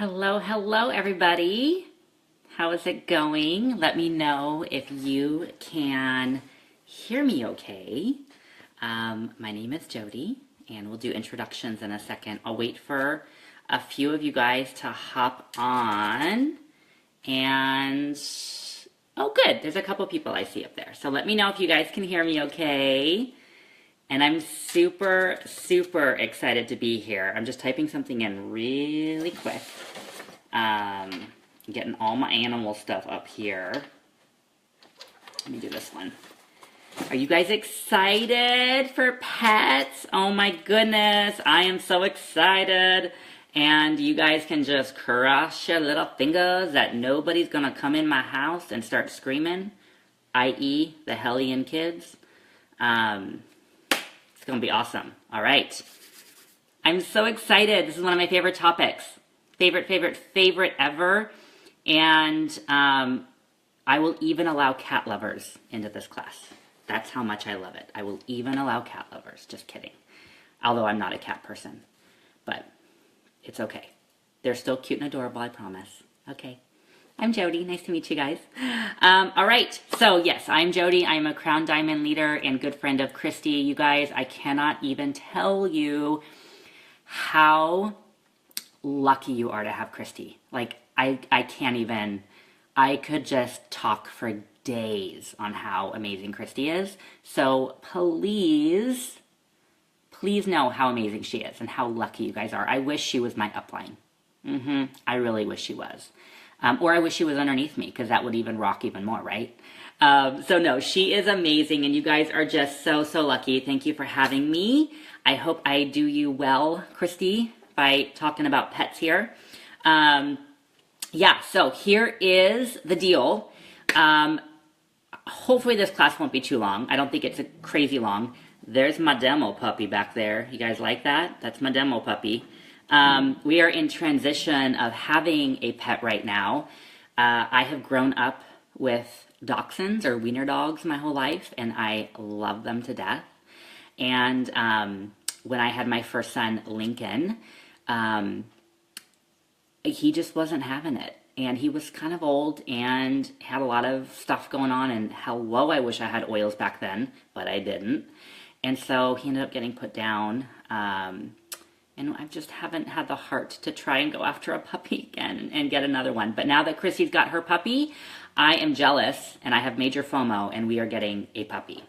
Hello, hello, everybody. How is it going? Let me know if you can hear me okay. My name is Jody, and we'll do introductions in a second. I'll wait for a few of you guys to hop on. And, oh, good. There's a couple people I see up there. So let me know if you guys can hear me okay. And I'm super, super excited to be here. I'm just typing something in really quick. Getting all my animal stuff up here. Let me do this one. Are you guys excited for pets? Oh my goodness, I am so excited. And you guys can just cross your little fingers that nobody's gonna come in my house and start screaming, i.e. the Hellion kids. It's gonna be awesome. All right. I'm so excited. This is one of my favorite topics. Favorite ever. And I will even allow cat lovers into this class. That's how much I love it. I will even allow cat lovers. Just kidding. Although I'm not a cat person. But it's okay. They're still cute and adorable, I promise. Okay. I'm Jody. Nice to meet you guys. All right. So yes, I'm Jody. I'm a Crown Diamond leader and good friend of Christy. You guys, I cannot even tell you how lucky you are to have Christy. Like, I can't even, I could just talk for days on how amazing Christy is. So please know how amazing she is and how lucky you guys are. I wish she was my upline. I really wish she was. Or I wish she was underneath me, because that would even rock even more, right? So no, she is amazing, and you guys are just so lucky. Thank you for having me. I hope I do you well, Christy, by talking about pets here. Yeah, so here is the deal. Hopefully this class won't be too long. I don't think it's crazy long. There's my demo puppy back there. You guys like that? That's my demo puppy. We are in transition of having a pet right now. I have grown up with dachshunds or wiener dogs my whole life, and I love them to death. And when I had my first son, Lincoln, he just wasn't having it. And he was kind of old and had a lot of stuff going on. And hello, I wish I had oils back then, but I didn't. And so he ended up getting put down. And I just haven't had the heart to try and go after a puppy again and get another one. But now that Chrissy's got her puppy, I am jealous and I have major FOMO, and we are getting a puppy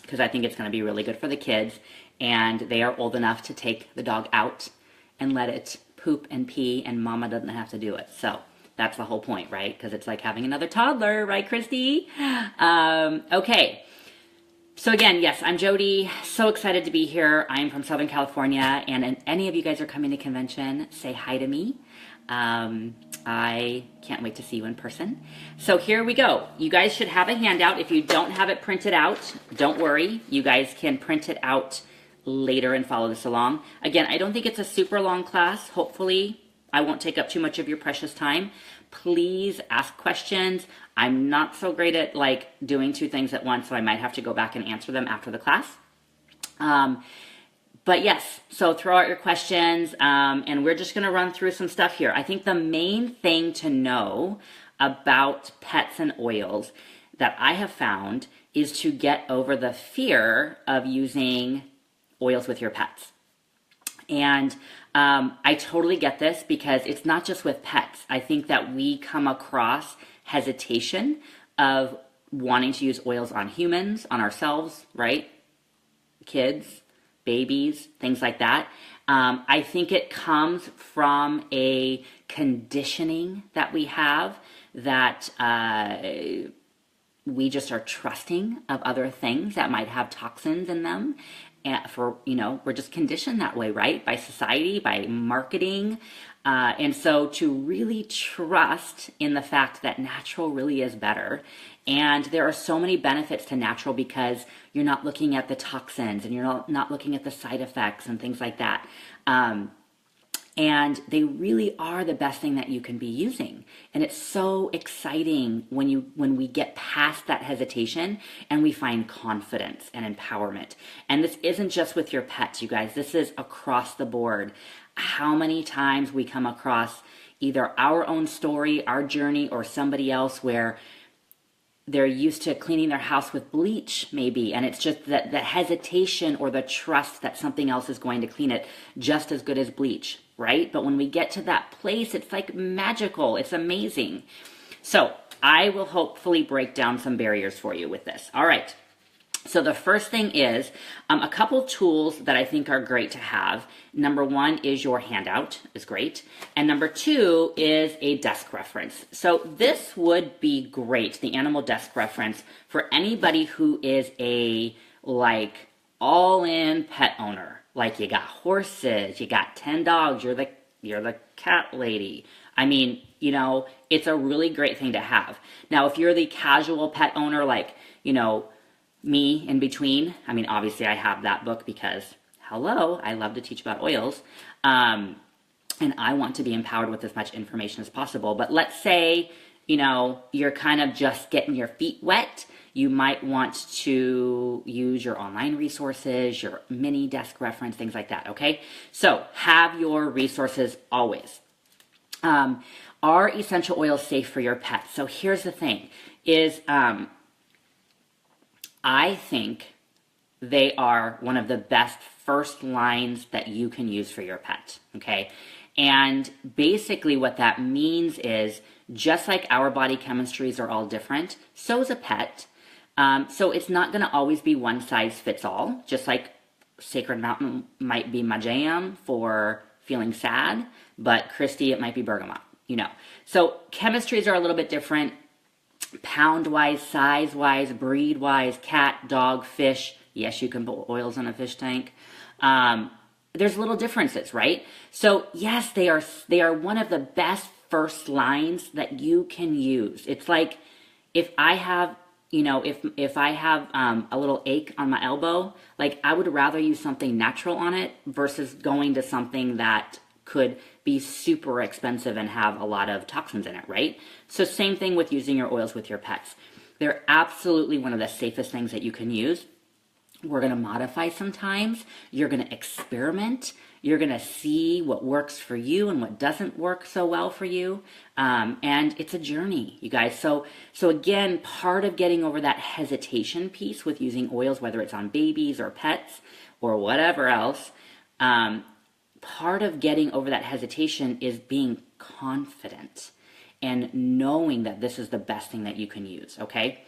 because I think it's going to be really good for the kids. And they are old enough to take the dog out and let it poop and pee, and mama doesn't have to do it. So that's the whole point, right? Because it's like having another toddler, right, Christy? Okay. So again, yes, I'm Jody. So excited to be here. I'm from Southern California, and if any of you guys are coming to convention, say hi to me. I can't wait to see you in person. So here we go. You guys should have a handout. If you don't have it printed out, don't worry. You guys can print it out later and follow this along. Again, I don't think it's a super long class. Hopefully, I won't take up too much of your precious time. Please ask questions. I'm not so great at like doing two things at once, so I might have to go back and answer them after the class. But yes, so throw out your questions, and we're just going to run through some stuff here. I think the main thing to know about pets and oils that I have found is to get over the fear of using oils with your pets. And I totally get this because it's not just with pets. I think that we come across hesitation of wanting to use oils on humans, on ourselves, right? Kids, babies, things like that. I think it comes from a conditioning that we have that we just are trusting of other things that might have toxins in them. And we're just conditioned that way, right? By society, by marketing. And so to really trust in the fact that natural really is better. And there are so many benefits to natural because you're not looking at the toxins and you're not looking at the side effects and things like that. And they really are the best thing that you can be using. And it's so exciting when we get past that hesitation and we find confidence and empowerment. And this isn't just with your pets, you guys. This is across the board. How many times we come across either our own story, our journey, or somebody else where they're used to cleaning their house with bleach, maybe, and it's just that the hesitation or the trust that something else is going to clean it just as good as bleach, right? But when we get to that place, it's like magical. It's amazing. So I will hopefully break down some barriers for you with this. All right. So the first thing is a couple tools that I think are great to have. Number one is your handout is great. And number two is a desk reference. So this would be great, the animal desk reference, for anybody who is a all-in pet owner. Like you got horses, you got 10 dogs, you're the cat lady. I mean, it's a really great thing to have. Now, if you're the casual pet owner, me in between. I mean, obviously I have that book because, hello, I love to teach about oils. And I want to be empowered with as much information as possible. But let's say, you're kind of just getting your feet wet. You might want to use your online resources, your mini desk reference, things like that, okay? So have your resources always. Are essential oils safe for your pets? So here's the thing, is I think they are one of the best first lines that you can use for your pet, okay? And basically what that means is just like our body chemistries are all different, so is a pet. So it's not going to always be one size fits all, just like Sacred Mountain might be my jam for feeling sad, but Christy, it might be bergamot, So chemistries are a little bit different. Pound-wise, size-wise, breed-wise, cat, dog, fish. Yes, you can put oils in a fish tank. There's little differences, right? So yes, they are one of the best first lines that you can use. It's like if I have, if I have a little ache on my elbow, I would rather use something natural on it versus going to something that could be super expensive and have a lot of toxins in it, right? So same thing with using your oils with your pets. They're absolutely one of the safest things that you can use. We're going to modify sometimes. You're going to experiment. You're going to see what works for you and what doesn't work so well for you. And it's a journey, you guys. So again, part of getting over that hesitation piece with using oils, whether it's on babies or pets or whatever else, part of getting over that hesitation is being confident and knowing that this is the best thing that you can use, okay?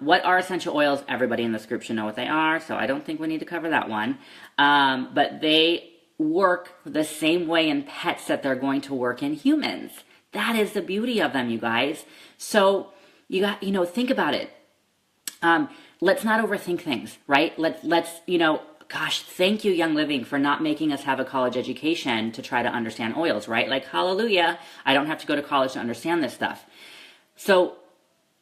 What are essential oils? Everybody in this group should know what they are, so I don't think we need to cover that one. But they work the same way in pets that they're going to work in humans. That is the beauty of them, you guys. So think about it. Let's not overthink things, right? Let's gosh, thank you, Young Living, for not making us have a college education to try to understand oils, right? Hallelujah, I don't have to go to college to understand this stuff. So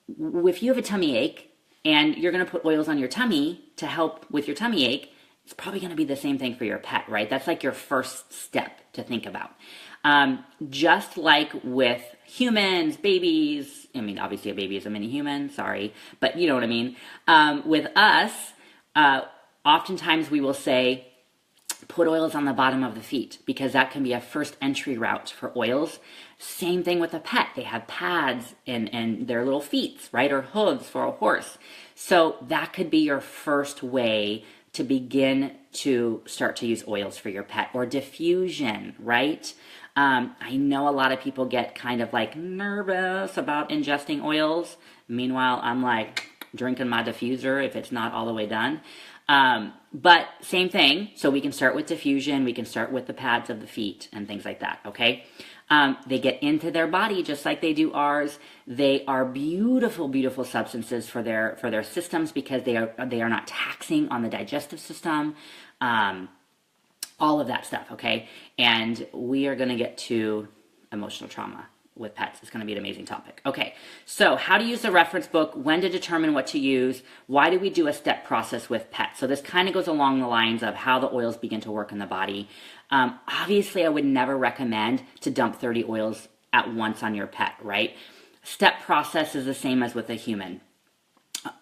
if you have a tummy ache and you're going to put oils on your tummy to help with your tummy ache, it's probably going to be the same thing for your pet, right? That's your first step to think about. Just like with humans, babies, I mean, obviously a baby is a mini human, sorry, but you know what I mean. With us, oftentimes we will say, put oils on the bottom of the feet because that can be a first entry route for oils. Same thing with a pet. They have pads in their little feet, right? Or hooves for a horse. So that could be your first way to begin to start to use oils for your pet, or diffusion, right? I know a lot of people get kind of nervous about ingesting oils. Meanwhile, I'm drinking my diffuser if it's not all the way done. But same thing. So we can start with diffusion. We can start with the pads of the feet and things like that. Okay. They get into their body just like they do ours. They are beautiful, beautiful substances for their systems because they are not taxing on the digestive system. All of that stuff. Okay. And we are going to get to emotional trauma with pets. It's going to be an amazing topic. Okay, so how to use the reference book, when to determine what to use, why do we do a step process with pets? So this kind of goes along the lines of how the oils begin to work in the body. Obviously, I would never recommend to dump 30 oils at once on your pet, right? Step process is the same as with a human.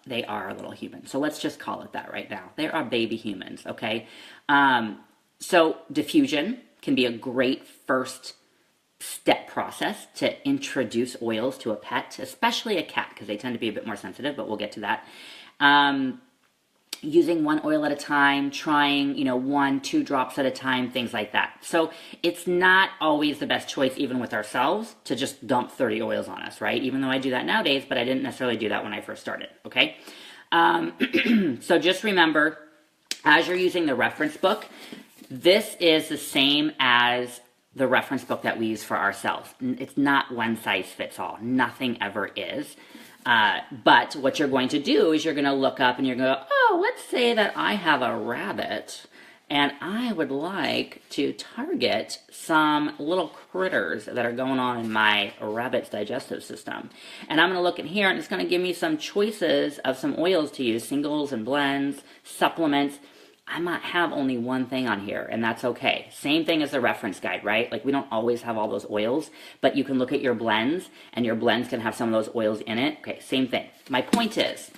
They are a little human. So let's just call it that right now. They are baby humans, okay? So diffusion can be a great first step process to introduce oils to a pet, especially a cat, because they tend to be a bit more sensitive, but we'll get to that. Using one oil at a time, trying, 1-2 drops at a time, things like that. So it's not always the best choice, even with ourselves, to just dump 30 oils on us, right? Even though I do that nowadays, but I didn't necessarily do that when I first started, okay? So just remember, as you're using the reference book, this is the same as the reference book that we use for ourselves. It's not one size fits all. Nothing ever is. But what you're going to do is you're going to look up and you're going to go, oh, let's say that I have a rabbit and I would like to target some little critters that are going on in my rabbit's digestive system. And I'm going to look in here and it's going to give me some choices of some oils to use, singles and blends, supplements. I might have only one thing on here, and that's okay. Same thing as the reference guide, right? Like, we don't always have all those oils, but you can look at your blends, and your blends can have some of those oils in it. Okay, same thing. My point is,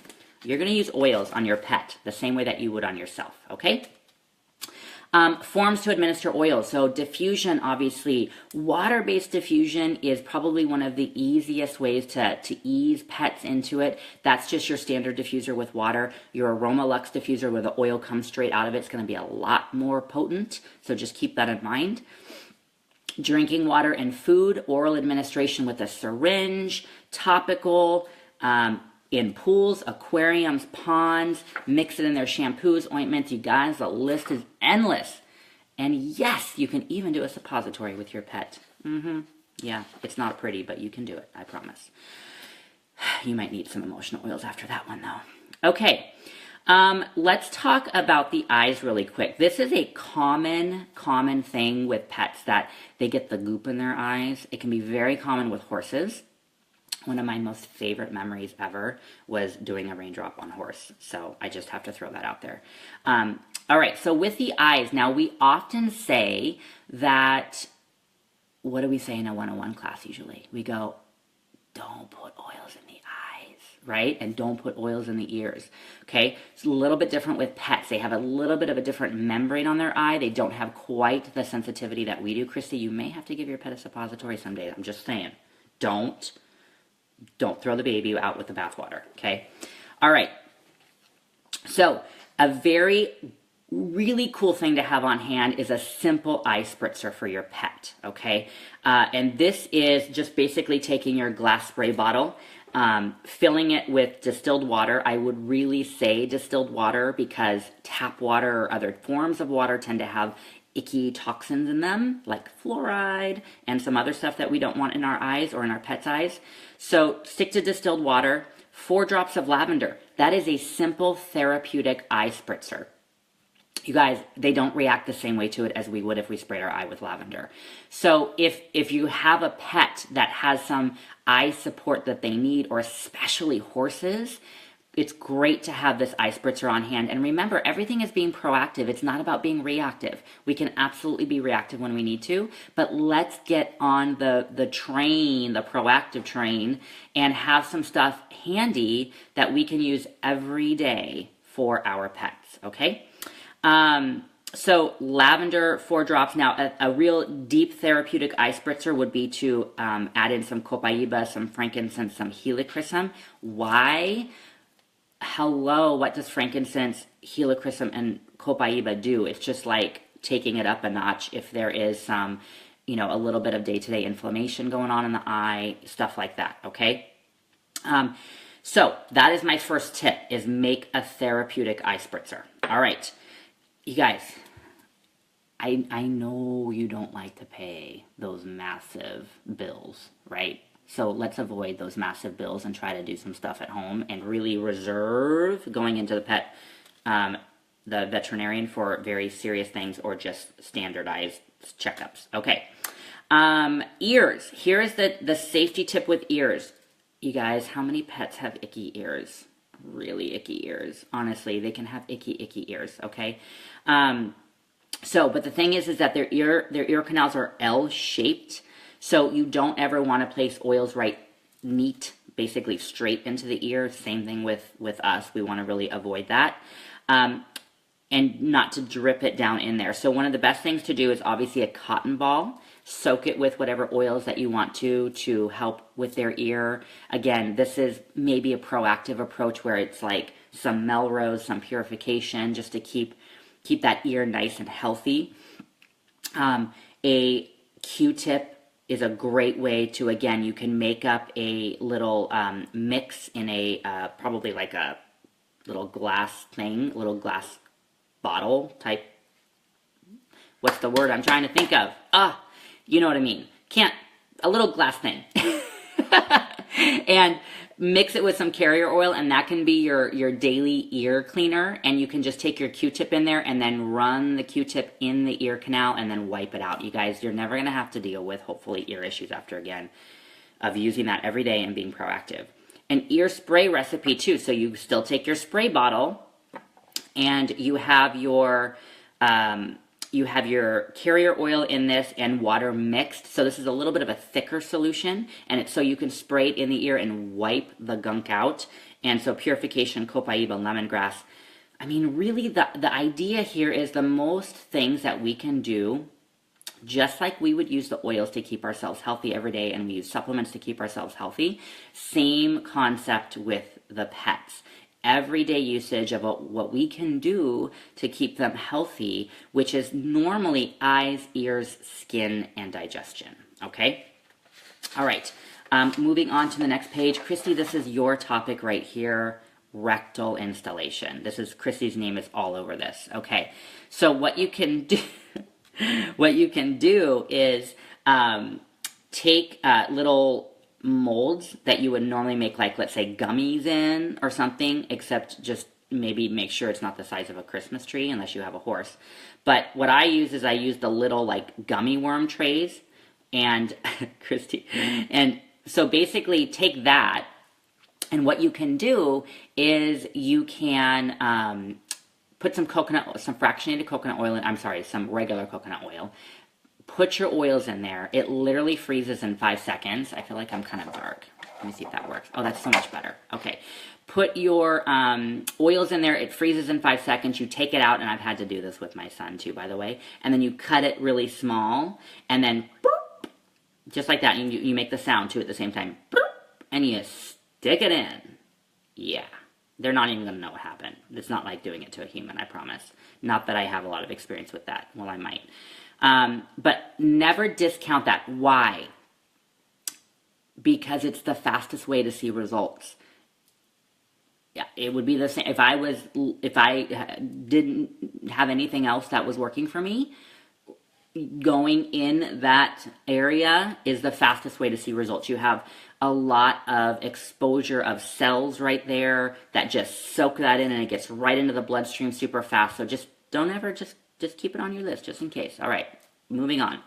you're going to use oils on your pet the same way that you would on yourself, okay? Forms to administer oils. So diffusion, obviously, water-based diffusion is probably one of the easiest ways to ease pets into it. That's just your standard diffuser with water. Your Aroma-Lux diffuser where the oil comes straight out of it is going to be a lot more potent. So just keep that in mind. Drinking water and food, oral administration with a syringe, topical, in pools, aquariums, ponds, mix it in their shampoos, ointments. You guys, the list is endless. And yes, you can even do a suppository with your pet. Yeah, it's not pretty, but you can do it, I promise. You might need some emotional oils after that one, though. Okay, let's talk about the eyes really quick. This is a common thing with pets, that they get the goop in their eyes. It can be very common with horses. One of my most favorite memories ever was doing a raindrop on a horse. So I just have to throw that out there. All right, so with the eyes, now we often say that, what do we say in a 101 class usually? We go, don't put oils in the eyes, right? And don't put oils in the ears, okay? It's a little bit different with pets. They have a little bit of a different membrane on their eye. They don't have quite the sensitivity that we do. Christy, you may have to give your pet a suppository someday. I'm just saying, don't throw the baby out with the bathwater, okay? All right. So a really cool thing to have on hand is a simple eye spritzer for your pet, okay? And this is just basically taking your glass spray bottle, filling it with distilled water. I would really say distilled water because tap water or other forms of water tend to have icky toxins in them, like fluoride and some other stuff that we don't want in our eyes or in our pet's eyes. So stick to distilled water, 4 drops of lavender. That is a simple therapeutic eye spritzer. You guys, they don't react the same way to it as we would if we sprayed our eye with lavender. So if you have a pet that has some eye support that they need, or especially horses, it's great to have this eye spritzer on hand. And remember, everything is being proactive. It's not about being reactive. We can absolutely be reactive when we need to, but let's get on the train, the proactive train, and have some stuff handy that we can use every day for our pets, okay? So lavender, 4 drops. Now, a real deep therapeutic eye spritzer would be to add in some copaiba, some frankincense, some helichrysum. Why? Hello, what does frankincense, helichrysum, and copaiba do? It's just like taking it up a notch if there is some, a little bit of day-to-day inflammation going on in the eye, stuff like that, okay? So that is my first tip, is make a therapeutic eye spritzer. All right, you guys, I know you don't like to pay those massive bills, right? So let's avoid those massive bills and try to do some stuff at home and really reserve going into the veterinarian for very serious things or just standardized checkups. Okay. Ears. Here's the safety tip with ears. You guys, how many pets have icky ears? Really icky ears. Honestly, they can have icky ears, okay? So, but the thing is that their ear canals are L-shaped, so you don't ever want to place oils right neat, basically straight into the ear. Same thing with us. We want to really avoid that. And not to drip it down in there. So one of the best things to do is obviously a cotton ball. Soak it with whatever oils that you want to help with their ear. Again, this is maybe a proactive approach where it's like some Melrose, some purification, just to keep that ear nice and healthy. A Q-tip is a great way to, again, you can make up a little mix in a probably like a little glass thing, little glass bottle type. What's the word I'm trying to think of? You know what I mean. A little glass thing. And mix it with some carrier oil, and that can be your daily ear cleaner. And you can just take your Q-tip in there and then run the Q-tip in the ear canal and then wipe it out. You guys, you're never going to have to deal with, hopefully, ear issues after, again, of using that every day and being proactive. An ear spray recipe, too. So you still take your spray bottle, and you have your carrier oil in this and water mixed. So this is a little bit of a thicker solution, and it's so you can spray it in the ear and wipe the gunk out. And so purification, copaiba, lemongrass. I mean, really, the idea here is the most things that we can do, just like we would use the oils to keep ourselves healthy every day, and we use supplements to keep ourselves healthy. Same concept with the pets. Everyday usage of what we can do to keep them healthy, which is normally eyes, ears, skin, and digestion. Okay? All right. Moving on to the next page. Christy, this is your topic right here, rectal installation. Christy's name is all over this. Okay. So what you can do, is take little molds that you would normally make, like, let's say, gummies in or something, except just maybe make sure it's not the size of a Christmas tree unless you have a horse. But what I use is the little, like, gummy worm trays, and Christy, and so basically take that, and what you can do is you can put some fractionated coconut oil in, some regular coconut oil. Put your oils in there. It literally freezes in 5 seconds. I feel like I'm kind of dark. Let me see if that works. Oh, that's so much better. Okay. Put your oils in there. It freezes in 5 seconds. You take it out, and I've had to do this with my son too, by the way. And then you cut it really small, and then boop, just like that. You make the sound too at the same time. Boop, and you stick it in. Yeah. They're not even going to know what happened. It's not like doing it to a human, I promise. Not that I have a lot of experience with that. Well, I might. But never discount that. Why? Because it's the fastest way to see results. Yeah, it would be the same if I didn't have anything else that was working for me. Going in that area is the fastest way to see results. You have a lot of exposure of cells right there that just soak that in, and it gets right into the bloodstream super fast. So just don't ever just keep it on your list just in case. All right, moving on.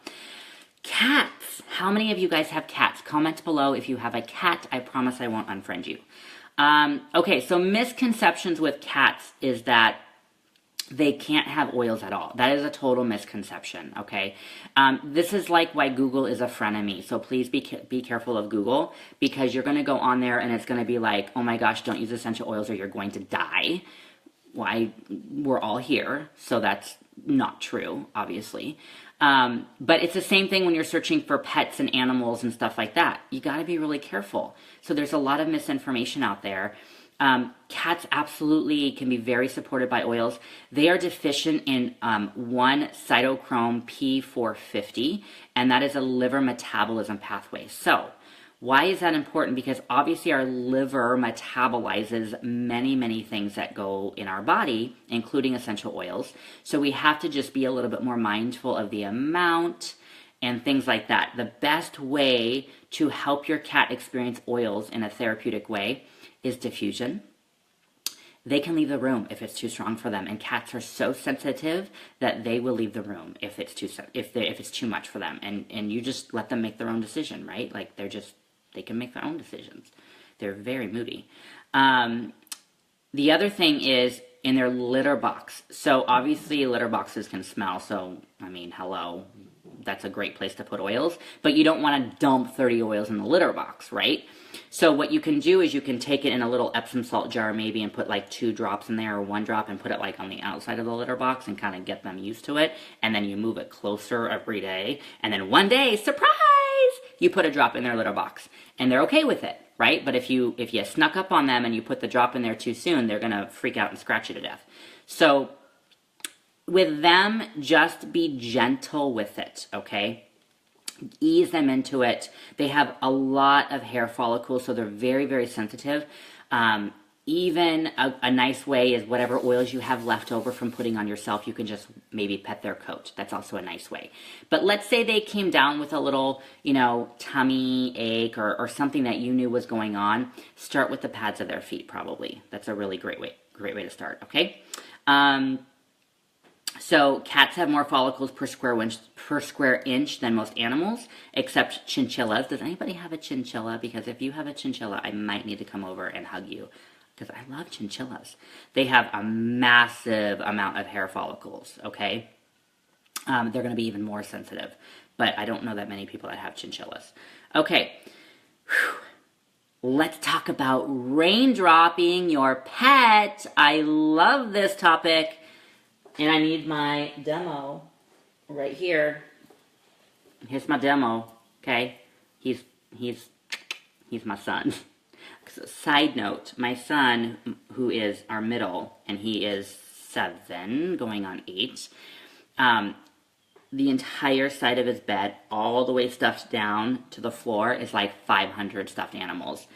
Cats. How many of you guys have cats? Comment below if you have a cat. I promise I won't unfriend you. Okay, so misconceptions with cats is that they can't have oils at all. That is a total misconception, okay? This is like why Google is a frenemy. So please be careful of Google, because you're going to go on there and it's going to be like, oh my gosh, don't use essential oils or you're going to die. Why? We're all here, so that's not true, obviously. But it's the same thing when you're searching for pets and animals and stuff like that. You got to be really careful. So there's a lot of misinformation out there. Cats absolutely can be very supported by oils. They are deficient in one cytochrome P450, and that is a liver metabolism pathway. So why is that important? Because obviously our liver metabolizes many, many things that go in our body, including essential oils. So we have to just be a little bit more mindful of the amount and things like that. The best way to help your cat experience oils in a therapeutic way is diffusion. They can leave the room if it's too strong for them, and cats are so sensitive that they will leave the room if it's too much for them, and you just let them make their own decision, right? Like they can make their own decisions. They're very moody. The other thing is in their litter box. So obviously litter boxes can smell, so I mean, hello, that's a great place to put oils, but you don't want to dump 30 oils in the litter box, right? So what you can do is you can take it in a little Epsom salt jar maybe and put like 2 drops in there or 1 drop and put it like on the outside of the litter box and kind of get them used to it, and then you move it closer every day, and then one day, surprise, you put a drop in their litter box and they're okay with it, right? But if you snuck up on them and you put the drop in there too soon, they're gonna freak out and scratch you to death. So with them, just be gentle with it, okay? Ease them into it. They have a lot of hair follicles, so they're very, very sensitive. Even a nice way is whatever oils you have left over from putting on yourself, you can just maybe pet their coat. That's also a nice way. But let's say they came down with a little, tummy ache or something that you knew was going on. Start with the pads of their feet, probably. That's a really great way to start, okay? So cats have more follicles per square inch than most animals, except chinchillas. Does anybody have a chinchilla? Because if you have a chinchilla, I might need to come over and hug you, because I love chinchillas. They have a massive amount of hair follicles, okay? They're going to be even more sensitive, but I don't know that many people that have chinchillas. Okay, let's talk about raindropping your pet. I love this topic. And I need my demo right here. Here's my demo, okay? He's my son. So, side note, my son, who is our middle, and he is 7, going on 8, the entire side of his bed, all the way stuffed down to the floor, is like 500 stuffed animals.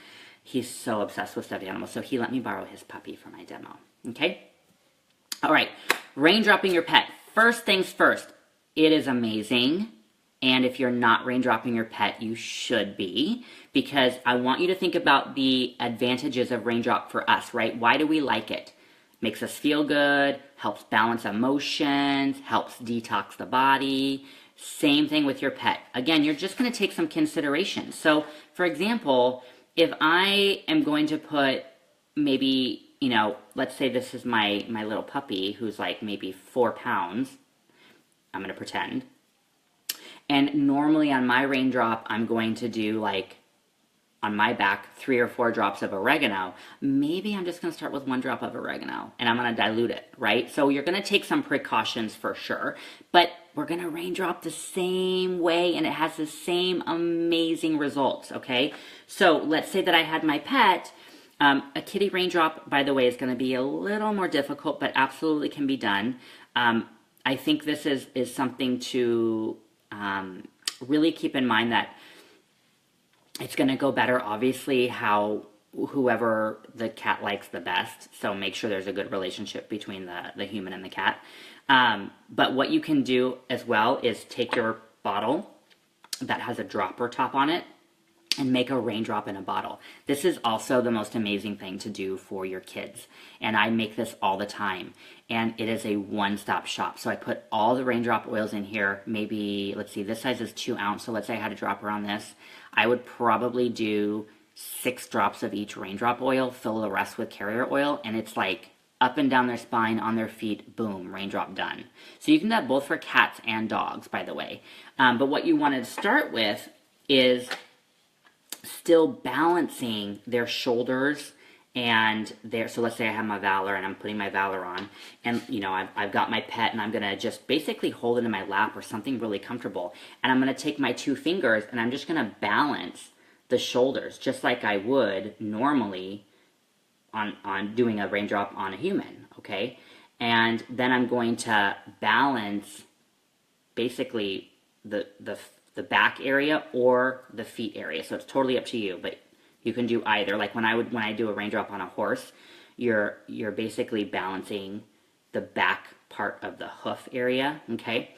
He's so obsessed with stuffed animals, so he let me borrow his puppy for my demo, okay? All right, raindropping your pet. First things first, it is amazing. And if you're not raindropping your pet, you should be, because I want you to think about the advantages of raindrop for us, right? Why do we like it? Makes us feel good, helps balance emotions, helps detox the body. Same thing with your pet. Again, you're just going to take some consideration. So, for example, if I am going to put maybe, let's say this is my little puppy who's like maybe 4 pounds. I'm going to pretend. And normally on my raindrop, I'm going to do like on my back 3 or 4 drops of oregano. Maybe I'm just going to start with 1 drop of oregano and I'm going to dilute it, right? So you're going to take some precautions for sure, but we're going to raindrop the same way and it has the same amazing results, okay? So let's say that I had my pet. A kitty raindrop, by the way, is going to be a little more difficult, but absolutely can be done. I think this is something to really keep in mind, that it's going to go better, obviously, whoever the cat likes the best. So make sure there's a good relationship between the human and the cat. But what you can do as well is take your bottle that has a dropper top on it and make a raindrop in a bottle. This is also the most amazing thing to do for your kids. And I make this all the time. And it is a one-stop shop. So I put all the raindrop oils in here. Maybe, let's see, this size is 2 ounce. So let's say I had a dropper on this. I would probably do 6 drops of each raindrop oil, fill the rest with carrier oil, and it's like up and down their spine, on their feet, boom, raindrop done. So you can do that both for cats and dogs, by the way. But what you want to start with is still balancing their shoulders and so let's say I have my Valor and I'm putting my Valor on, and I've got my pet and I'm gonna just basically hold it in my lap or something really comfortable, and I'm gonna take my 2 fingers and I'm just gonna balance the shoulders just like I would normally on doing a raindrop on a human, okay? And then I'm going to balance basically the back area or the feet area. So it's totally up to you, but you can do either. Like when I do a raindrop on a horse, you're basically balancing the back part of the hoof area, okay?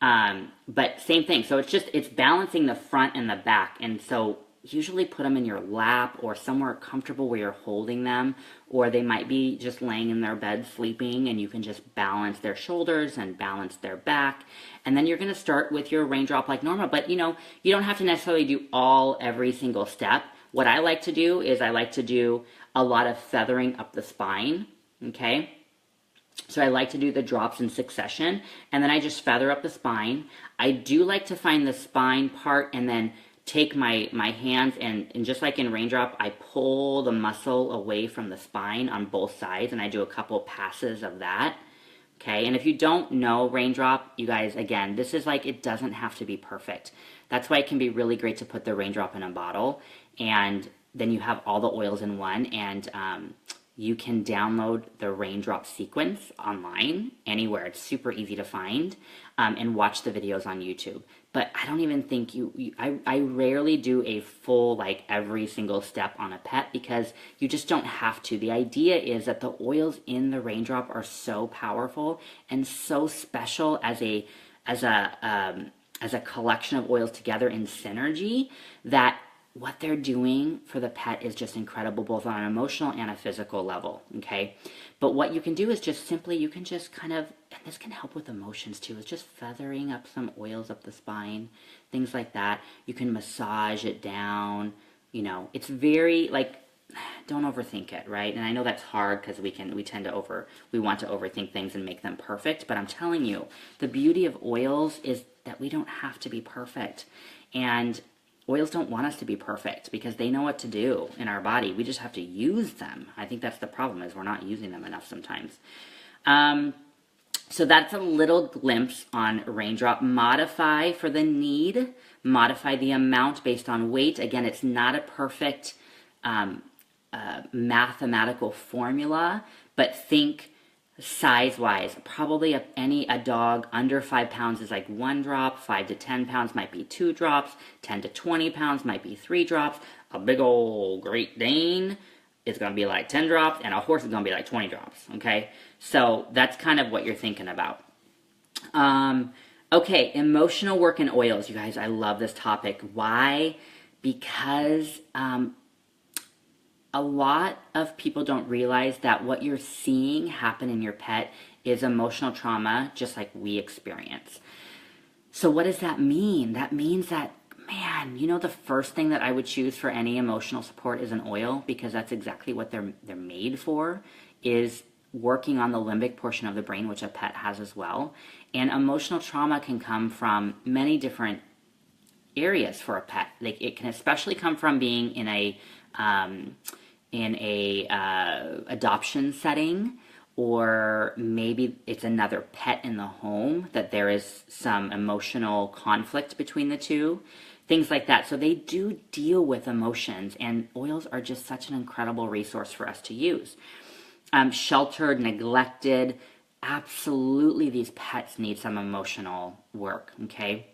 But same thing. So it's balancing the front and the back. And so usually put them in your lap or somewhere comfortable where you're holding them, or they might be just laying in their bed sleeping, and you can just balance their shoulders and balance their back. And then you're going to start with your raindrop like normal, but you don't have to necessarily do every single step. What I like to do is I like to do a lot of feathering up the spine, okay? So I like to do the drops in succession, and then I just feather up the spine. I do like to find the spine part and then take my hands and just like in raindrop, I pull the muscle away from the spine on both sides, and I do a couple passes of that. Okay, and if you don't know raindrop, you guys, again, this is like, it doesn't have to be perfect. That's why it can be really great to put the raindrop in a bottle, and then you have all the oils in one, and you can download the raindrop sequence online anywhere. It's super easy to find, and watch the videos on YouTube. But I don't even think I rarely do a full, like, every single step on a pet, because you just don't have to. The idea is that the oils in the raindrop are so powerful and so special as a collection of oils together in synergy, that what they're doing for the pet is just incredible, both on an emotional and a physical level, okay? But what you can do is just simply, you can just kind of, and this can help with emotions too, is just feathering up some oils up the spine, things like that. You can massage it down, you know, it's very, like, don't overthink it, right? And I know that's hard because we want to overthink things and make them perfect, but I'm telling you, the beauty of oils is that we don't have to be perfect. And oils don't want us to be perfect because they know what to do in our body. We just have to use them. I think that's the problem, is we're not using them enough sometimes. So that's a little glimpse on raindrop. Modify for the need. Modify the amount based on weight. Again, it's not a perfect mathematical formula, but think size-wise. Probably a dog under 5 pounds is like 1 drop, 5 to 10 pounds might be 2 drops, 10 to 20 pounds might be 3 drops. A big old Great Dane is going to be like 10 drops, and a horse is going to be like 20 drops, okay? So that's kind of what you're thinking about. Okay, emotional work in oils. You guys, I love this topic. Why? Because a lot of people don't realize that what you're seeing happen in your pet is emotional trauma, just like we experience. So what does that mean? That means that, man, you know, the first thing that I would choose for any emotional support is an oil, because that's exactly what they're made for, is working on the limbic portion of the brain, which a pet has as well. And emotional trauma can come from many different areas for a pet. Like, it can especially come from being in a adoption setting, or maybe it's another pet in the home that there is some emotional conflict between the two, things like that. So they do deal with emotions, and oils are just such an incredible resource for us to use. Sheltered, neglected, absolutely these pets need some emotional work, okay?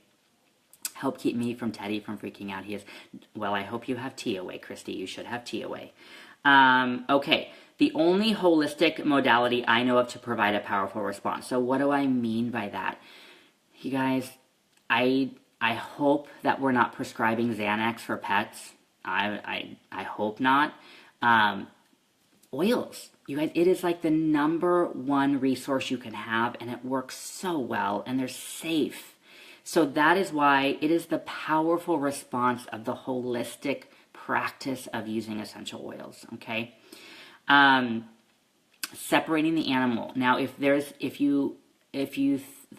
Help keep me from Teddy from freaking out. He is, well, I hope you have tea away, Christy. You should have tea away. Okay, the only holistic modality I know of to provide a powerful response. So what do I mean by that? You guys, I hope that we're not prescribing Xanax for pets. I hope not. Oils. You guys, it is like the #1 resource you can have, and it works so well, and they're safe. So that is why it is the powerful response of the holistic practice of using essential oils, okay? Separating the animal. Now, if you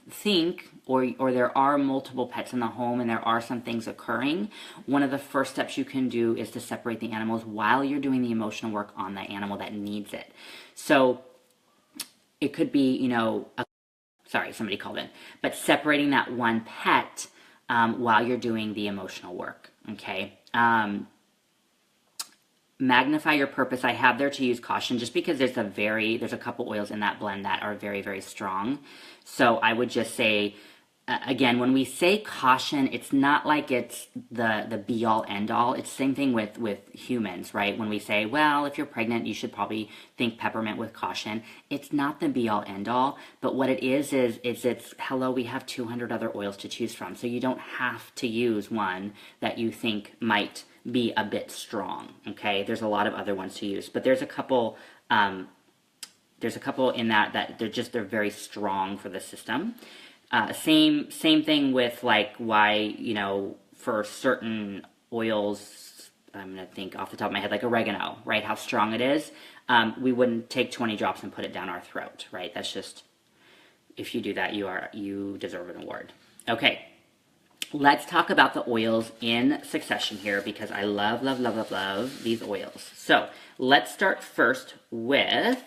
think, or there are multiple pets in the home and there are some things occurring, one of the first steps you can do is to separate the animals while you're doing the emotional work on the animal that needs it. So it could be, you know, sorry, somebody called in. But separating that one pet while you're doing the emotional work, okay? Magnify your purpose. I have there to use caution, just because there's a couple oils in that blend that are very, very strong. So I would just say, again, when we say caution, it's not like it's the be-all, end-all. It's the same thing with humans, right? When we say, well, if you're pregnant, you should probably think peppermint with caution. It's not the be-all, end-all, but what it is it's, hello, we have 200 other oils to choose from, so you don't have to use one that you think might be a bit strong, okay? There's a lot of other ones to use, but there's a couple in that they're very strong for the system. Same thing with, like, why, you know, for certain oils, I'm going to think off the top of my head, like oregano, right? How strong it is. we wouldn't take 20 drops and put it down our throat, right? That's just, if you do that, you deserve an award. Okay, let's talk about the oils in succession here because I love, love, love, love, love these oils. So let's start first with,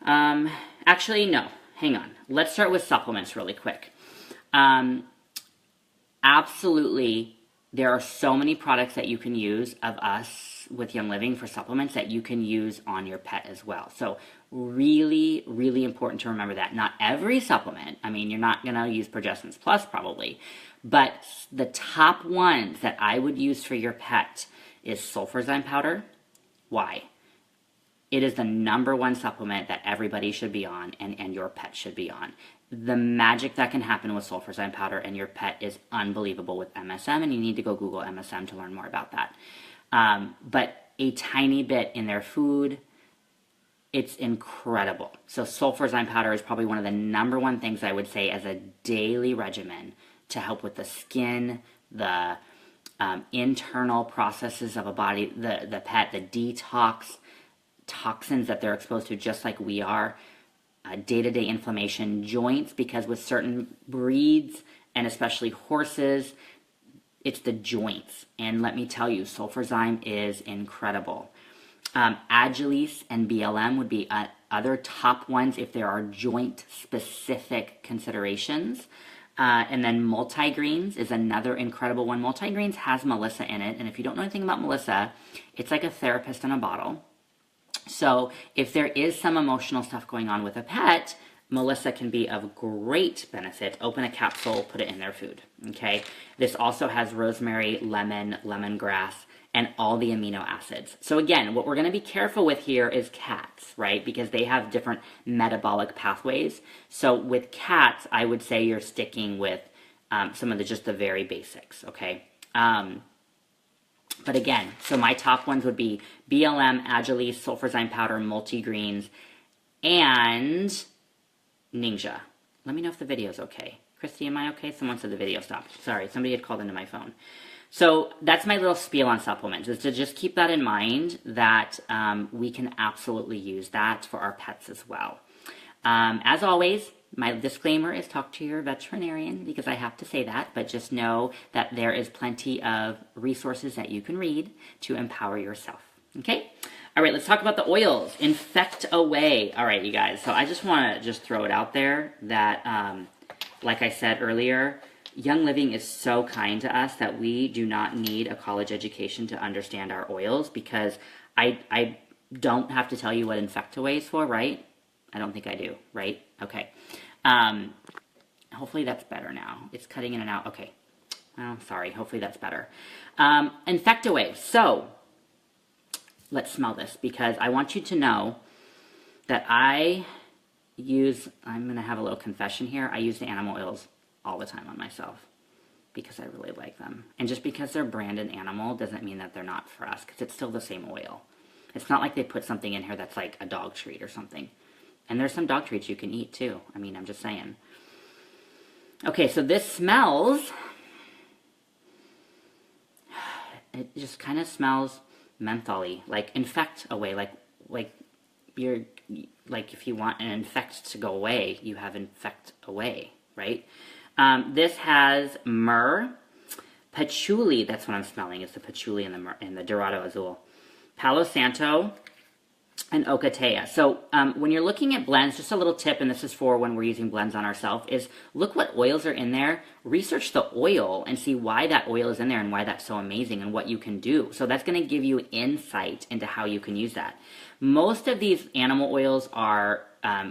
actually, no, hang on. Let's start with supplements really quick. Absolutely, there are so many products that you can use of us with Young Living for supplements that you can use on your pet as well. So really, really important to remember that. Not every supplement, I mean, you're not going to use Progessence Plus probably, but the top ones that I would use for your pet is sulfurzyme powder. Why? It is the #1 supplement that everybody should be on and your pet should be on. The magic that can happen with sulfurzyme powder and your pet is unbelievable with MSM, and you need to go Google MSM to learn more about that. But a tiny bit in their food, it's incredible. So sulfurzyme powder is probably one of the #1 things I would say as a daily regimen to help with the skin, the internal processes of a body, the pet, the detox, toxins that they're exposed to just like we are, day-to-day inflammation, joints, because with certain breeds, and especially horses, it's the joints. And let me tell you, sulfurzyme is incredible. Agilis and BLM would be other top ones if there are joint-specific considerations. And then multigreens is another incredible one. Multigreens has Melissa in it, and if you don't know anything about Melissa, it's like a therapist in a bottle. So if there is some emotional stuff going on with a pet, Melissa can be of great benefit. Open a capsule, put it in their food, okay? This also has rosemary, lemon, lemongrass, and all the amino acids. So again, what we're going to be careful with here is cats, right? Because they have different metabolic pathways. So with cats, I would say you're sticking with some of the very basics, okay? But again, so my top ones would be BLM, Agilis, sulfurzyme powder, multigreens, and Ninja. Let me know if the video's okay. Christy, am I okay? Someone said the video stopped. Sorry, somebody had called into my phone. So that's my little spiel on supplements, is to just keep that in mind that we can absolutely use that for our pets as well. As always, my disclaimer is talk to your veterinarian because I have to say that, but just know that there is plenty of resources that you can read to empower yourself. Okay? All right, let's talk about the oils. Infect Away. All right, you guys. So I just want to throw it out there that, like I said earlier, Young Living is so kind to us that we do not need a college education to understand our oils because I don't have to tell you what Infect Away is for, right? I don't think I do, right? Okay. Hopefully that's better now. It's cutting in and out. Okay. Oh, sorry. Hopefully that's better. Infect Away. So, let's smell this because I want you to know that I'm going to have a little confession here. I use the animal oils all the time on myself because I really like them. And just because they're branded animal doesn't mean that they're not for us because it's still the same oil. It's not like they put something in here that's like a dog treat or something. And there's some dog treats you can eat too. I mean, I'm just saying. Okay, so this smells, it just kind of smells mentholy, like Infect Away, like you're, like if you want an infect to go away, you have Infect Away, right? This has myrrh, patchouli, that's what I'm smelling, it's the patchouli and the Dorado Azul, Palo Santo, and Ocotea. So when you're looking at blends, just a little tip, and this is for when we're using blends on ourselves, is look what oils are in there, research the oil, and see why that oil is in there and why that's so amazing and what you can do. So that's going to give you insight into how you can use that. Most of these animal oils are,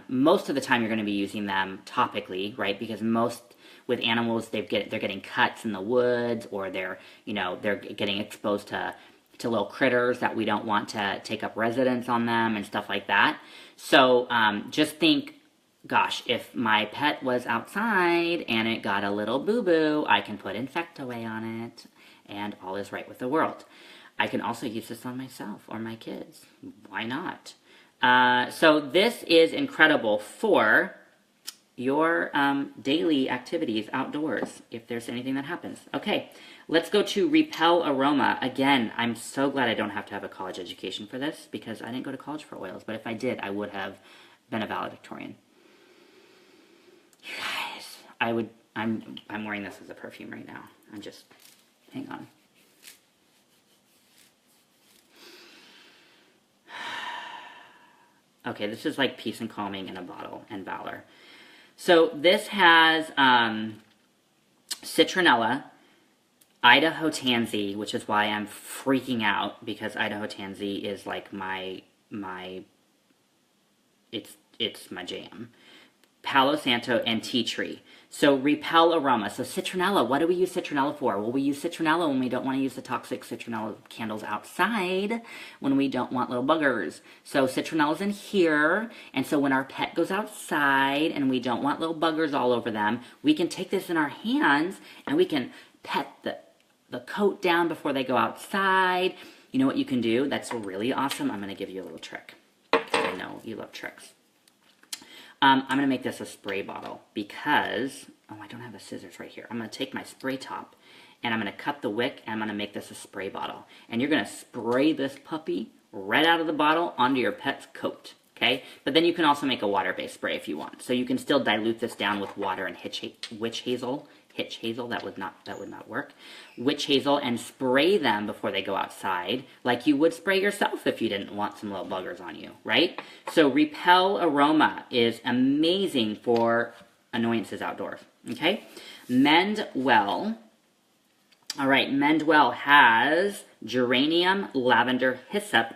most of the time you're going to be using them topically, right? Because most with animals, they're getting cuts in the woods, or they're getting exposed to little critters that we don't want to take up residence on them and stuff like that. So just think, gosh, if my pet was outside and it got a little boo-boo, I can put Infect Away on it and all is right with the world. I can also use this on myself or my kids. Why not? So this is incredible for your daily activities outdoors if there's anything that happens. Okay, let's go to Repel Aroma. Again, I'm so glad I don't have to have a college education for this because I didn't go to college for oils, but if I did, I would have been a valedictorian. You guys, I'm wearing this as a perfume right now. Hang on. Okay, this is like Peace and Calming in a bottle and Valor. So this has citronella, Idaho Tansy, which is why I'm freaking out because Idaho Tansy is like it's my jam. Palo Santo and tea tree. So Repel Aroma. So citronella, what do we use citronella for? Well, we use citronella when we don't want to use the toxic citronella candles outside, when we don't want little buggers. So citronella's in here, and so when our pet goes outside and we don't want little buggers all over them, we can take this in our hands and we can pet the coat down before they go outside. You know what you can do? That's really awesome. I'm going to give you a little trick. I know you love tricks. I'm going to make this a spray bottle because, I don't have the scissors right here. I'm going to take my spray top and I'm going to cut the wick and I'm going to make this a spray bottle. And you're going to spray this puppy right out of the bottle onto your pet's coat, okay? But then you can also make a water-based spray if you want. So you can still dilute this down with water and witch hazel, that would not work. Witch hazel, and spray them before they go outside, like you would spray yourself if you didn't want some little buggers on you, right? So Repel Aroma is amazing for annoyances outdoors, okay? Mend Well. All right, Mend Well has geranium, lavender, hyssop,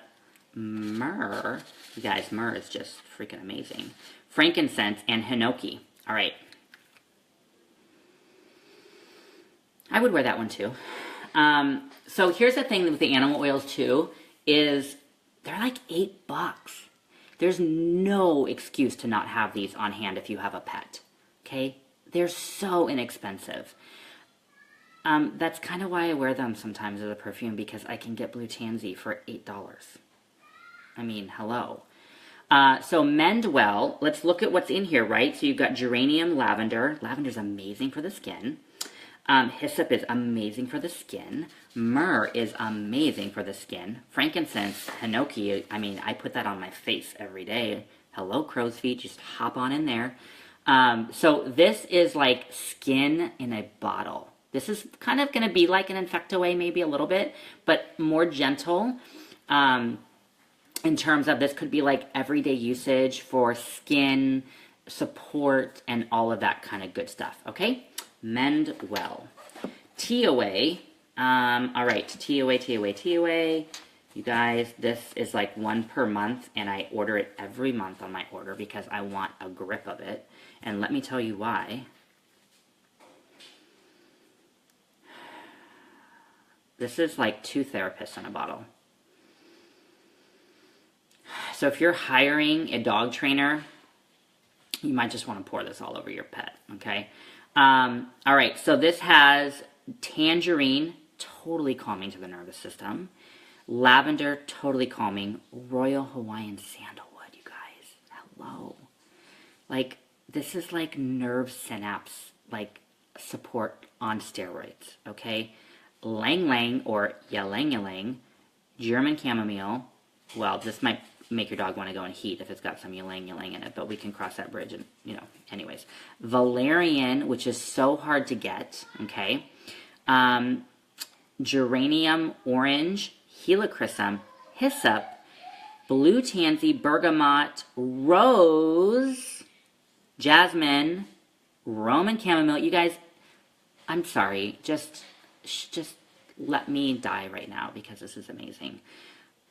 myrrh. You guys, myrrh is just freaking amazing. Frankincense and hinoki. All right. I would wear that one too. So here's the thing with the animal oils too, is they're like $8. There's no excuse to not have these on hand if you have a pet, okay? They're so inexpensive. That's kind of why I wear them sometimes as a perfume, because I can get Blue Tansy for $8. I mean, hello. So Mend Well, let's look at what's in here, right? So you've got geranium, lavender. Lavender's amazing for the skin. Hyssop is amazing for the skin. Myrrh is amazing for the skin. Frankincense, hinoki, I mean, I put that on my face every day. Hello, crow's feet, just hop on in there. So this is like skin in a bottle. This is kind of going to be like an Infectaway maybe a little bit, but more gentle. In terms of this could be like everyday usage for skin support and all of that kind of good stuff, okay? Mend Well. TOA. All right, TOA. You guys, this is like one per month, and I order it every month on my order because I want a grip of it. And let me tell you why. This is like 2 therapists in a bottle. So if you're hiring a dog trainer, you might just want to pour this all over your pet, okay? All right, so this has tangerine, totally calming to the nervous system. Lavender, totally calming. Royal Hawaiian sandalwood, you guys. Hello. Like, this is like nerve synapse, like, support on steroids, okay? Lang Lang, or Ylang Ylang, German chamomile. Well, this might make your dog want to go in heat if it's got some ylang ylang in it, but we can cross that bridge and, anyways. Valerian, which is so hard to get, okay? Geranium orange, helichrysum, hyssop, blue tansy, bergamot, rose, jasmine, Roman chamomile. You guys, I'm sorry, just let me die right now because this is amazing.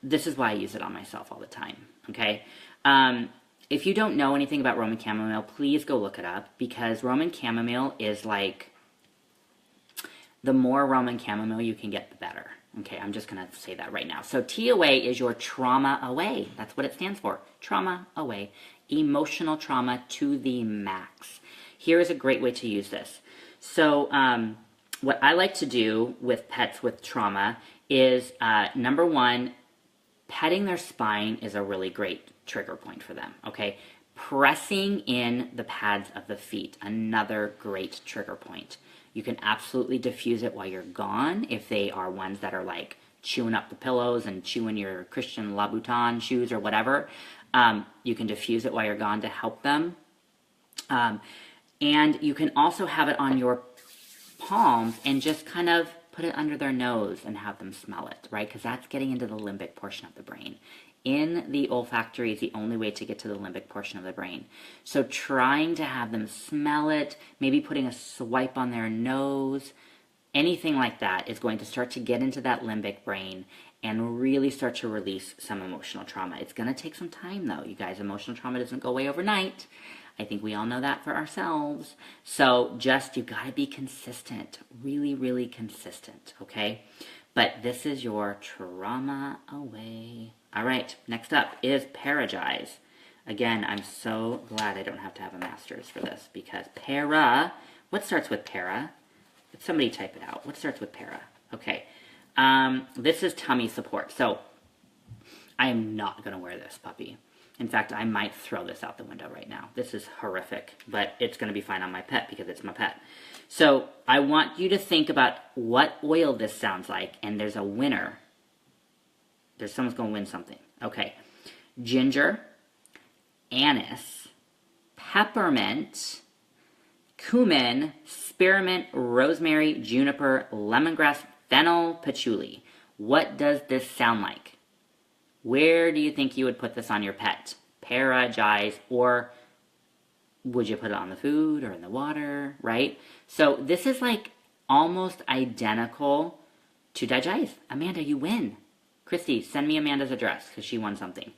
This is why I use it on myself all the time, okay? If you don't know anything about Roman chamomile, please go look it up, because Roman chamomile is like, the more Roman chamomile you can get, the better. Okay, I'm just going to say that right now. So TOA is your trauma away. That's what it stands for. Trauma away. Emotional trauma to the max. Here is a great way to use this. So what I like to do with pets with trauma is, number one, petting their spine is a really great trigger point for them, okay? Pressing in the pads of the feet, another great trigger point. You can absolutely diffuse it while you're gone if they are ones that are like chewing up the pillows and chewing your Christian Louboutin shoes or whatever. You can diffuse it while you're gone to help them. And you can also have it on your palms and just kind of put it under their nose and have them smell it, right? Because that's getting into the limbic portion of the brain. In the olfactory is the only way to get to the limbic portion of the brain. So trying to have them smell it, maybe putting a swipe on their nose, anything like that is going to start to get into that limbic brain and really start to release some emotional trauma. It's going to take some time though, you guys. Emotional trauma doesn't go away overnight. I think we all know that for ourselves. So just, you got to be consistent, really, really consistent, okay? But this is your trauma away. All right, next up is Paragize. Again, I'm so glad I don't have to have a master's for this because what starts with para? Somebody type it out. What starts with para? Okay. This is tummy support. So I am not going to wear this puppy. In fact, I might throw this out the window right now. This is horrific, but it's going to be fine on my pet because it's my pet. So I want you to think about what oil this sounds like, and there's a winner. Someone's going to win something. Okay. Ginger, anise, peppermint, cumin, spearmint, rosemary, juniper, lemongrass, fennel, patchouli. What does this sound like? Where do you think you would put this on your pet? Paragize, or would you put it on the food or in the water, right? So this is like almost identical to Digize. Amanda, you win. Christy, send me Amanda's address because she won something.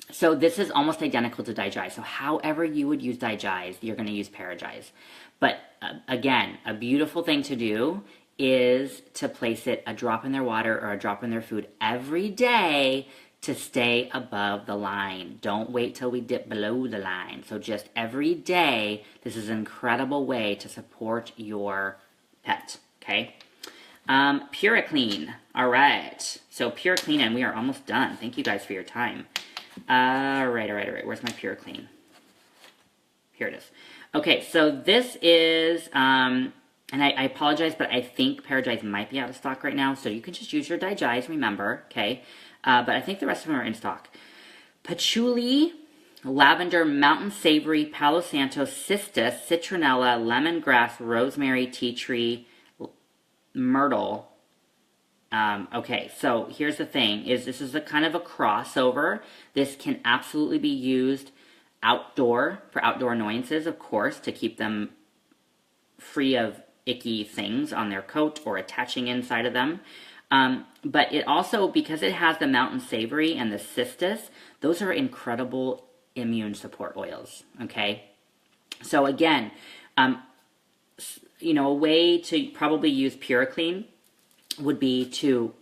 So this is almost identical to Digize. So however you would use Digize, you're going to use Paragize. But again, a beautiful thing to do is to place it a drop in their water or a drop in their food every day to stay above the line. Don't wait till we dip below the line. So just every day, this is an incredible way to support your pet, okay? PuraClean. All right. So PuraClean, and we are almost done. Thank you guys for your time. All right. Where's my PuraClean? Here it is. Okay, so this is, and I apologize, but I think Paragize might be out of stock right now, so you can just use your Digize, remember, okay? But I think the rest of them are in stock. Patchouli, lavender, mountain savory, palo santo, cistus, citronella, lemongrass, rosemary, tea tree, myrtle. Okay, so here's the thing, is this is a kind of a crossover. This can absolutely be used outdoor, for outdoor annoyances, of course, to keep them free of icky things on their coat or attaching inside of them. But it also, because it has the mountain savory and the cistus, those are incredible immune support oils, okay? So again, you know, a way to probably use PuraClean would be to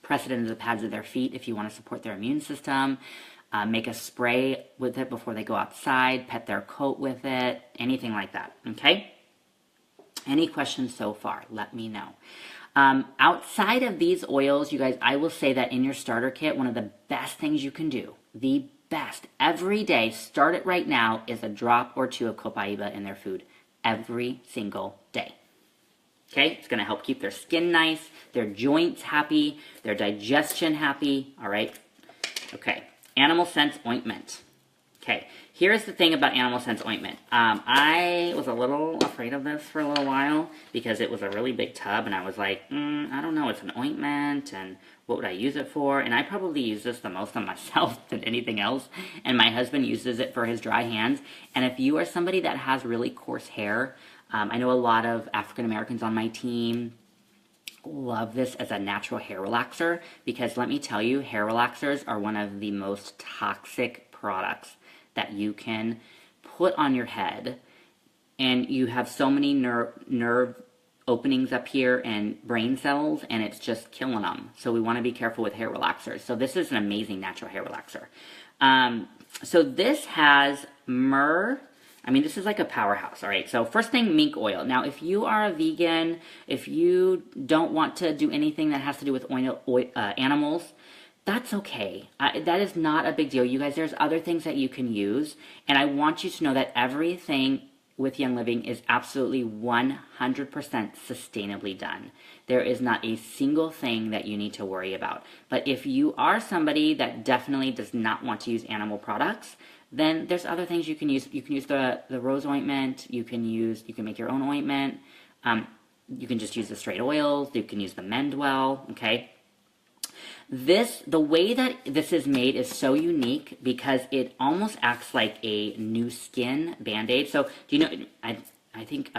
press it into the pads of their feet if you want to support their immune system. Make a spray with it before they go outside, pet their coat with it, anything like that, okay? Any questions so far? Let me know. Outside of these oils, you guys, I will say that in your starter kit, one of the best things you can do, the best, every day, start it right now, is a drop or two of Copaiba in their food every single day. Okay, it's going to help keep their skin nice, their joints happy, their digestion happy, all right? Okay, Animal Sense ointment. Okay, here's the thing about Animal Sense ointment. I was a little afraid of this for a little while because it was a really big tub, and I was like, I don't know, it's an ointment, and what would I use it for? And I probably use this the most on myself than anything else, and my husband uses it for his dry hands. And if you are somebody that has really coarse hair, I know a lot of African Americans on my team love this as a natural hair relaxer, because let me tell you, hair relaxers are one of the most toxic products that you can put on your head. And you have so many nerve openings up here and brain cells, and it's just killing them. So we want to be careful with hair relaxers. So this is an amazing natural hair relaxer. So this has myrrh. I mean, this is like a powerhouse, all right? So first thing, mink oil. Now, if you are a vegan, if you don't want to do anything that has to do with animals, that's okay. That is not a big deal. You guys, there's other things that you can use. And I want you to know that everything with Young Living is absolutely 100% sustainably done. There is not a single thing that you need to worry about. But if you are somebody that definitely does not want to use animal products, then there's other things you can use. You can use the rose ointment. You can make your own ointment. You can just use the straight oils. You can use the Mendwell, okay? The way that this is made is so unique because it almost acts like a new skin Band-Aid. So do you know, I think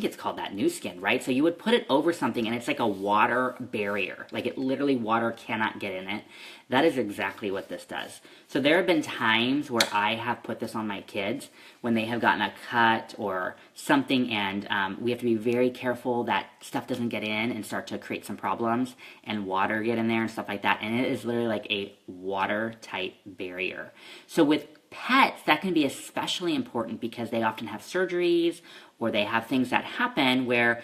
it's called that new skin, right? So you would put it over something and it's like a water barrier. Like it literally, water cannot get in it. That is exactly what this does. So there have been times where I have put this on my kids when they have gotten a cut or something, and we have to be very careful that stuff doesn't get in and start to create some problems and water get in there and stuff like that. And it is literally like a watertight barrier. So with pets, that can be especially important because they often have surgeries or they have things that happen where,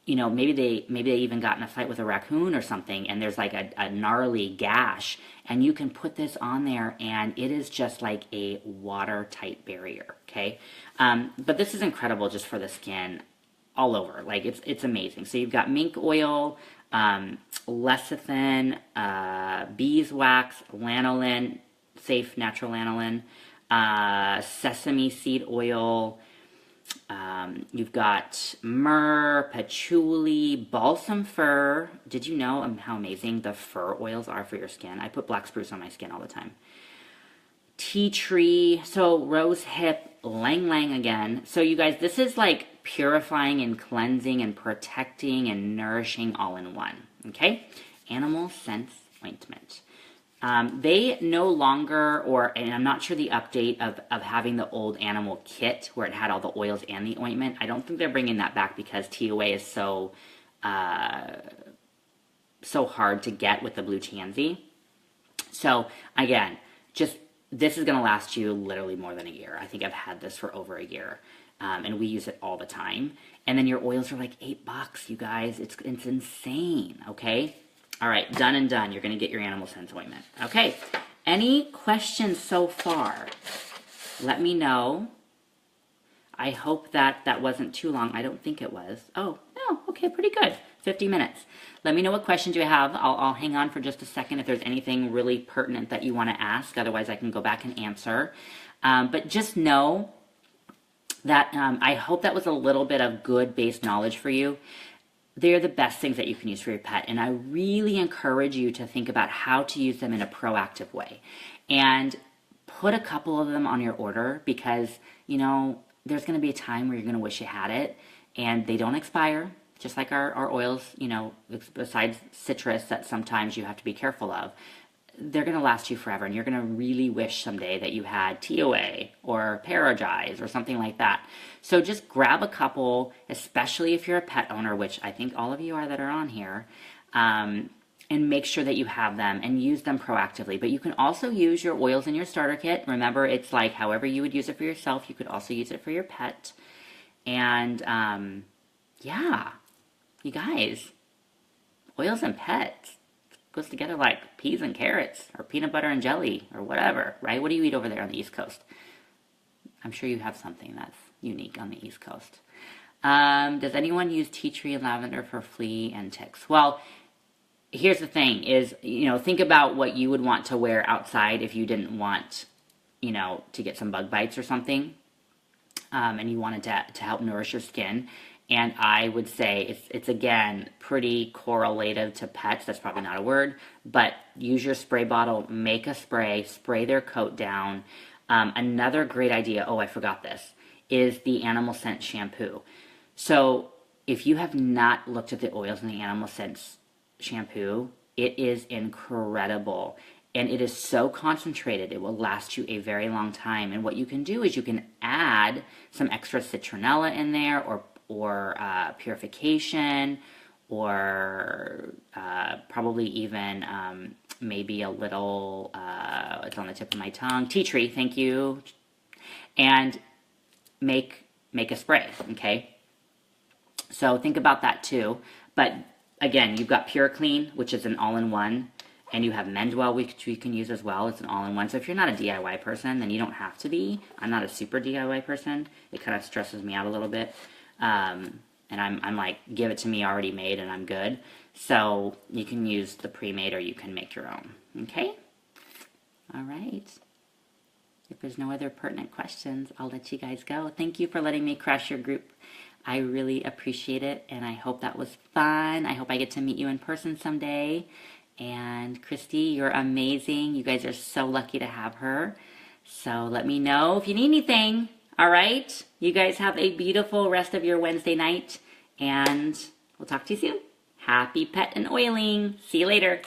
maybe they even got in a fight with a raccoon or something, and there's like a gnarly gash, and you can put this on there, and it is just like a watertight barrier. Okay, but this is incredible just for the skin all over. Like it's amazing. So you've got mink oil, lecithin, beeswax, lanolin, safe natural lanolin, sesame seed oil. You've got myrrh, patchouli, balsam fir. Did you know how amazing the fir oils are for your skin? I put black spruce on my skin all the time. Tea tree, so rose hip, lang lang again. So you guys, this is like purifying and cleansing and protecting and nourishing all in one. Okay? Animal Sense Ointment. They no longer, and I'm not sure the update of having the old animal kit where it had all the oils and the ointment. I don't think they're bringing that back because TOA is so hard to get with the blue tansy. So again, this is going to last you literally more than a year. I think I've had this for over a year, and we use it all the time. And then your oils are like $8, you guys. It's insane. Okay. All right, done and done. You're going to get your Animal Sense ointment. Okay, any questions so far? Let me know. I hope that wasn't too long. I don't think it was. Oh, no, okay, pretty good. 50 minutes. Let me know what questions you have. I'll hang on for just a second if there's anything really pertinent that you want to ask. Otherwise, I can go back and answer. But just know that I hope that was a little bit of good base knowledge for you. They're the best things that you can use for your pet. And I really encourage you to think about how to use them in a proactive way. And put a couple of them on your order because, there's going to be a time where you're going to wish you had it. And they don't expire, just like our oils, besides citrus that sometimes you have to be careful of. They're going to last you forever, and you're going to really wish someday that you had TOA or Paragize or something like that. So just grab a couple, especially if you're a pet owner, which I think all of you are that are on here, and make sure that you have them and use them proactively. But you can also use your oils in your starter kit. Remember, it's like however you would use it for yourself, you could also use it for your pet. And yeah, you guys, oils and pets goes together like peas and carrots or peanut butter and jelly or whatever, right? What do you eat over there on the East Coast? I'm sure you have something that's unique on the East Coast. Does anyone use tea tree and lavender for flea and ticks? Well, here's the thing is, think about what you would want to wear outside if you didn't want, to get some bug bites or something, and you wanted to help nourish your skin. And I would say it's again, pretty correlative to pets. That's probably not a word, but use your spray bottle, make a spray their coat down. Another great idea, I forgot this, is the Animal Scent shampoo. So if you have not looked at the oils in the Animal Scent shampoo, it is incredible. And it is so concentrated, it will last you a very long time. And what you can do is you can add some extra citronella in there or purification, or probably even maybe a little, it's on the tip of my tongue, tea tree, thank you, and make a spray, okay? So think about that too. But again, you've got Pure Clean, which is an all-in-one, And you have Mendwell, which we can use as well. It's an all-in-one. So if you're not a DIY person, then you don't have to be. I'm not a super DIY person. It kind of stresses me out a little bit. And I'm like, give it to me already made and I'm good. So you can use the pre-made or you can make your own. Okay? All right. If there's no other pertinent questions, I'll let you guys go. Thank you for letting me crash your group. I really appreciate it, and I hope that was fun. I hope I get to meet you in person someday. And Christy, you're amazing. You guys are so lucky to have her. So let me know if you need anything. All right? You guys have a beautiful rest of your Wednesday night, and we'll talk to you soon. Happy pet and oiling. See you later.